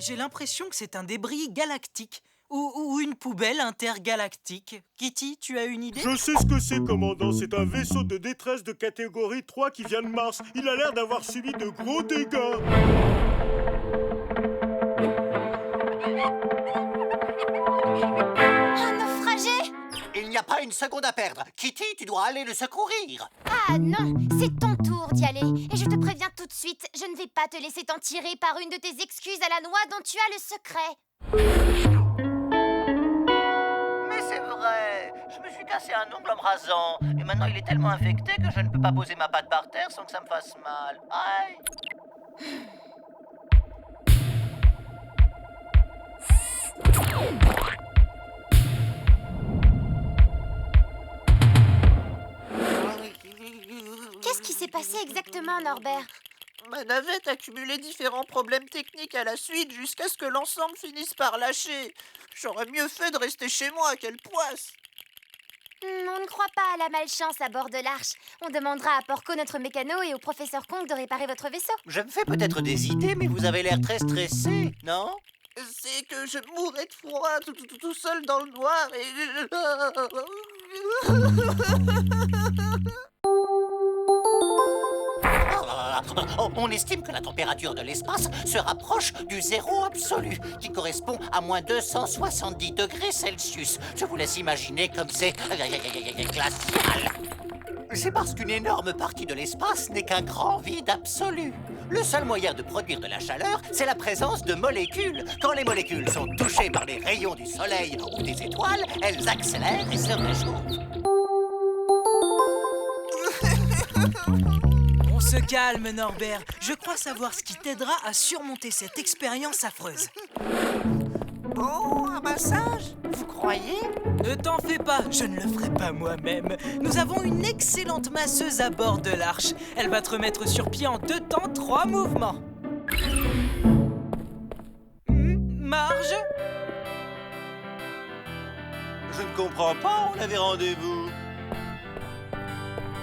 J'ai l'impression que c'est un débris galactique ou une poubelle intergalactique. Kitty, tu as une idée? Je sais ce que c'est, commandant. C'est un vaisseau de détresse de catégorie 3 qui vient de Mars. Il a l'air d'avoir subi de gros dégâts. Un naufragé? Il n'y a pas une seconde à perdre. Kitty, tu dois aller le secourir. Ah non, c'est ton tour d'y aller. Et je te préviens tout de suite, je ne vais pas te laisser t'en tirer par une de tes excuses à la noix dont tu as le secret. Mais c'est vrai. Je me suis cassé un ongle en me rasant. Et maintenant, il est tellement infecté que je ne peux pas poser ma patte par terre sans que ça me fasse mal. Aïe. Qu'est-ce qui s'est passé exactement, Norbert? Ma navette a cumulé différents problèmes techniques à la suite jusqu'à ce que l'ensemble finisse par lâcher. J'aurais mieux fait de rester chez moi, quelle poisse! On ne croit pas à la malchance à bord de l'Arche. On demandera à Porco, notre mécano, et au professeur Kong de réparer votre vaisseau. Je me fais peut-être des idées, mais vous avez l'air très stressé, non? C'est que je mourrais de froid tout seul dans le noir et... On estime que la température de l'espace se rapproche du zéro absolu, qui correspond à moins 270 degrés Celsius. Je vous laisse imaginer comme c'est glacial. C'est parce qu'une énorme partie de l'espace n'est qu'un grand vide absolu. Le seul moyen de produire de la chaleur, c'est la présence de molécules. Quand les molécules sont touchées par les rayons du soleil ou des étoiles, elles accélèrent et se réchauffent. On se calme, Norbert. Je crois savoir ce qui t'aidera à surmonter cette expérience affreuse. Oh, un massage? Vous croyez? Ne t'en fais pas, je ne le ferai pas moi-même. Nous avons une excellente masseuse à bord de l'Arche. Elle va te remettre sur pied en 2 temps, 3 mouvements. Marge? Je ne comprends pas, on avait rendez-vous.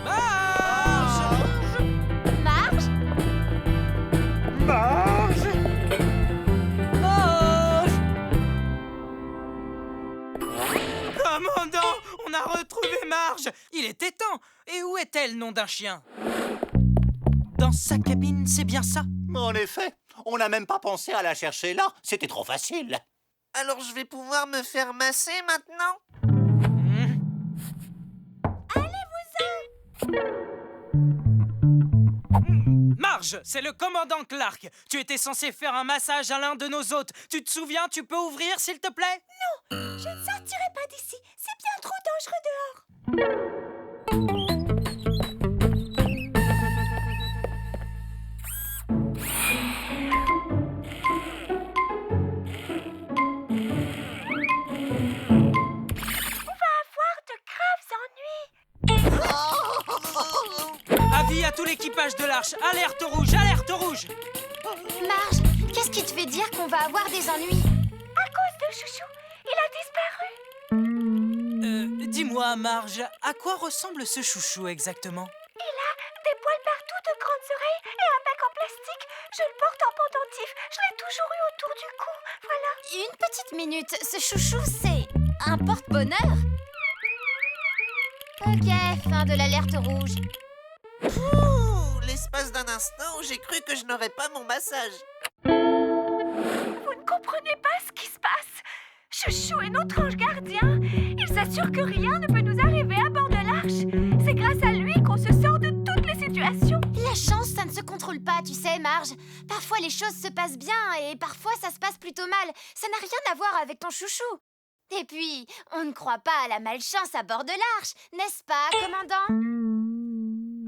Marge! Marge? Marge! Marge! Commandant, on a retrouvé Marge! Il était temps! Et où est-elle, nom d'un chien? Dans sa cabine, c'est bien ça? En effet, on n'a même pas pensé à la chercher là. C'était trop facile. Alors je vais pouvoir me faire masser maintenant? Marge, c'est le commandant Clark. Tu étais censé faire un massage à l'un de nos hôtes. Tu te souviens, tu peux ouvrir, s'il te plaît? Je ne sortirai pas d'ici. C'est bien trop dangereux dehors. Avis à tout l'équipage de l'Arche. Alerte rouge, alerte rouge! Marge, qu'est-ce qui te fait dire qu'on va avoir des ennuis? À cause de Chouchou. Il a disparu. Dis-moi, Marge, à quoi ressemble ce chouchou exactement? Des poils partout, de grandes oreilles et un bec en plastique. Je le porte en pendentif. Je l'ai toujours eu autour du cou. Voilà. Une petite minute. Ce chouchou, c'est un porte-bonheur? Ok, fin de l'alerte rouge. Ouh, l'espace d'un instant, j'ai cru que je n'aurais pas mon massage. Vous ne comprenez pas ce qui se passe. Chouchou est notre ange gardien. Il s'assure que rien ne peut nous arriver à bord de l'Arche. C'est grâce à lui qu'on se sort de toutes les situations. La chance, ça ne se contrôle pas, tu sais, Marge. Parfois, les choses se passent bien et parfois, ça se passe plutôt mal. Ça n'a rien à voir avec ton chouchou. Et puis, on ne croit pas à la malchance à bord de l'Arche, n'est-ce pas, commandant?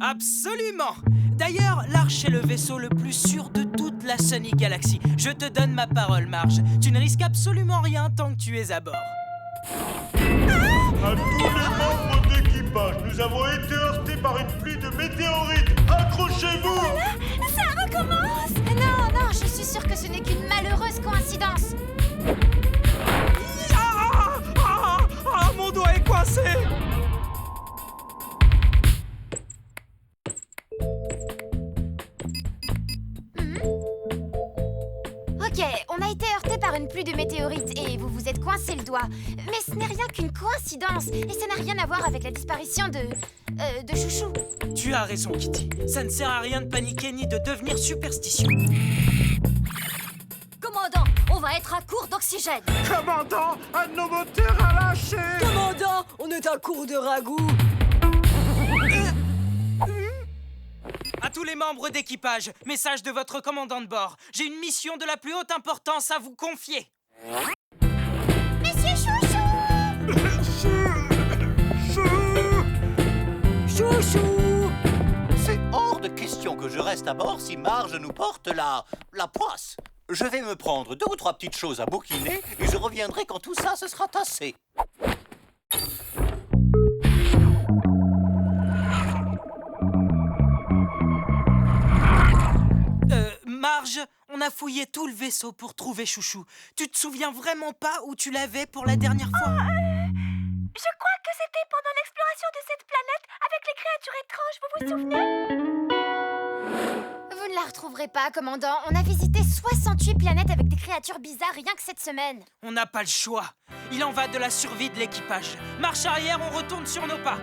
Absolument! D'ailleurs, l'Arche est le vaisseau le plus sûr de toute la Sunny Galaxy. Je te donne ma parole, Marge. Tu ne risques absolument rien tant que tu es à bord. À tous les membres d'équipage, nous avons été heurtés par une pluie de météorites. Accrochez-vous! Ça recommence! Non, je suis sûre que ce n'est qu'une malheureuse coïncidence. Mon doigt est coincé! Ok, on a été plus de météorites et vous vous êtes coincé le doigt. Mais ce n'est rien qu'une coïncidence et ça n'a rien à voir avec la disparition de Chouchou. Tu as raison, Kitty. Ça ne sert à rien de paniquer ni de devenir superstitieux. Commandant, on va être à court d'oxygène. Commandant, un de nos moteurs a lâché. Commandant, on est à court de ragoût. À tous les membres d'équipage, message de votre commandant de bord. J'ai une mission de la plus haute importance à vous confier. Monsieur Chouchou! Chouchou! C'est hors de question que je reste à bord si Marge nous porte la poisse. Je vais me prendre 2 ou 3 petites choses à bouquiner et je reviendrai quand tout ça se sera tassé. Marge, on a fouillé tout le vaisseau pour trouver Chouchou. Tu te souviens vraiment pas où tu l'avais pour la dernière fois? Je crois que c'était pendant l'exploration de cette planète avec les créatures étranges, vous vous souvenez? Vous ne la retrouverez pas, commandant. On a visité 68 planètes avec des créatures bizarres rien que cette semaine. On n'a pas le choix. Il en va de la survie de l'équipage. Marche arrière, on retourne sur nos pas.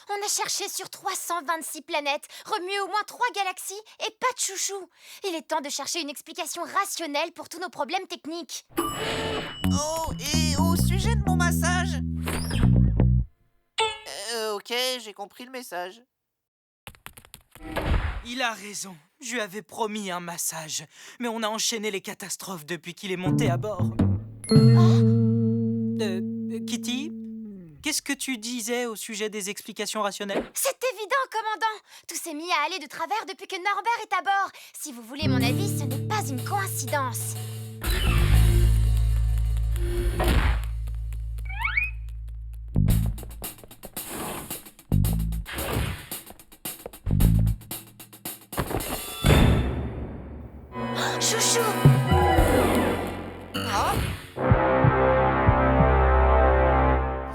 On a cherché sur 326 planètes, remué au moins 3 galaxies et pas de Chouchou. Il est temps de chercher une explication rationnelle pour tous nos problèmes techniques. Oh, et au sujet de mon massage. Ok, j'ai compris le message. Il a raison. Je lui avais promis un massage. Mais on a enchaîné les catastrophes depuis qu'il est monté à bord. Kitty, qu'est-ce que tu disais au sujet des explications rationnelles? C'est évident, commandant. Tout s'est mis à aller de travers depuis que Norbert est à bord. Si vous voulez mon avis, ce n'est pas une coïncidence. Chouchou! Ah?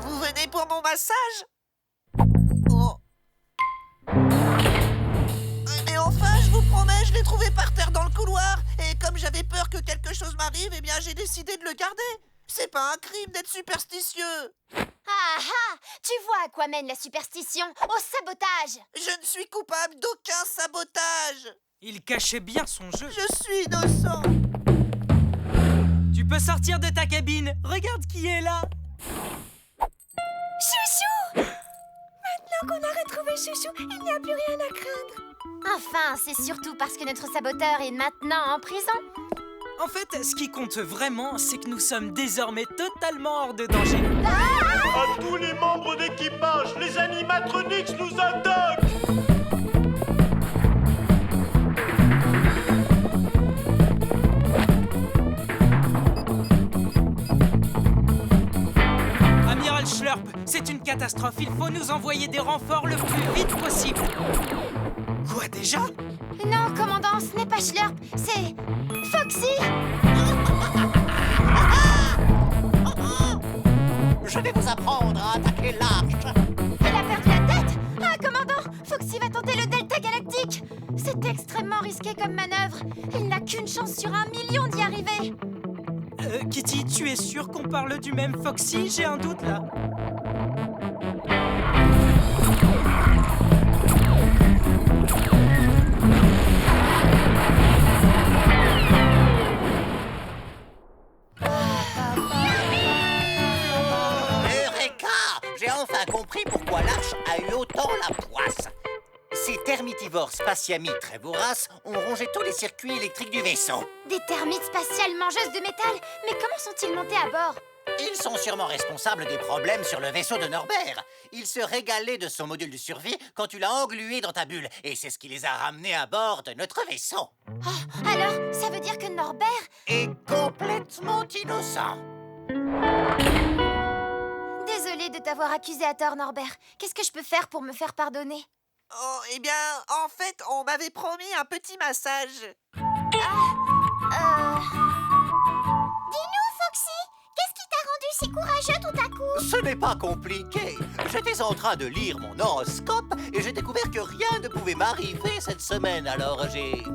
Vous venez pour mon massage? Oh. Mais enfin, je vous promets, je l'ai trouvé par terre dans le couloir. Et comme j'avais peur que quelque chose m'arrive, eh bien j'ai décidé de le garder. C'est pas un crime d'être superstitieux. Ah ah! Tu vois à quoi mène la superstition? Au sabotage! Je ne suis coupable d'aucun sabotage. Il cachait bien son jeu. Je suis innocent. Tu peux sortir de ta cabine. Regarde qui est là. Chouchou! Maintenant qu'on a retrouvé Chouchou, il n'y a plus rien à craindre. Enfin, c'est surtout parce que notre saboteur est maintenant en prison. En fait, ce qui compte vraiment, c'est que nous sommes désormais totalement hors de danger. À tous les membres d'équipage, les animatronics nous attaquent. Amiral Schlurp, c'est une catastrophe. Il faut nous envoyer des renforts le plus vite possible. Quoi déjà? Non, commandant, ce n'est pas Schlurp, c'est Foxy! Je vais vous apprendre à attaquer l'arche. Elle a perdu la tête? Ah, commandant, Foxy va tenter le Delta Galactique. C'est extrêmement risqué comme manœuvre. Il n'a qu'une chance sur 1 million d'y arriver. Kitty, tu es sûre qu'on parle du même Foxy? J'ai un doute là. Eureka! J'ai enfin compris pourquoi l'arche a eu autant la poisse. Ces termitivores spatiamis très voraces ont rongé tous les circuits électriques du vaisseau. Des termites spatiales mangeuses de métal? Mais comment sont-ils montés à bord? Ils sont sûrement responsables des problèmes sur le vaisseau de Norbert. Il se régalait de son module de survie quand tu l'as englué dans ta bulle. Et c'est ce qui les a ramenés à bord de notre vaisseau. Oh, alors, ça veut dire que Norbert... Et complètement innocent. Désolée de t'avoir accusé à tort, Norbert. Qu'est-ce que je peux faire pour me faire pardonner? Oh, eh bien, en fait, on m'avait promis un petit massage. Dis-nous, Foxy, qu'est-ce qui t'a rendu si courageux tout à coup? Ce n'est pas compliqué. J'étais en train de lire mon horoscope et j'ai découvert que rien ne pouvait m'arriver cette semaine. Alors j'ai... Tu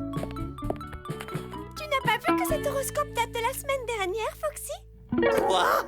n'as pas vu que cet horoscope date de la semaine dernière, Foxy? Quoi?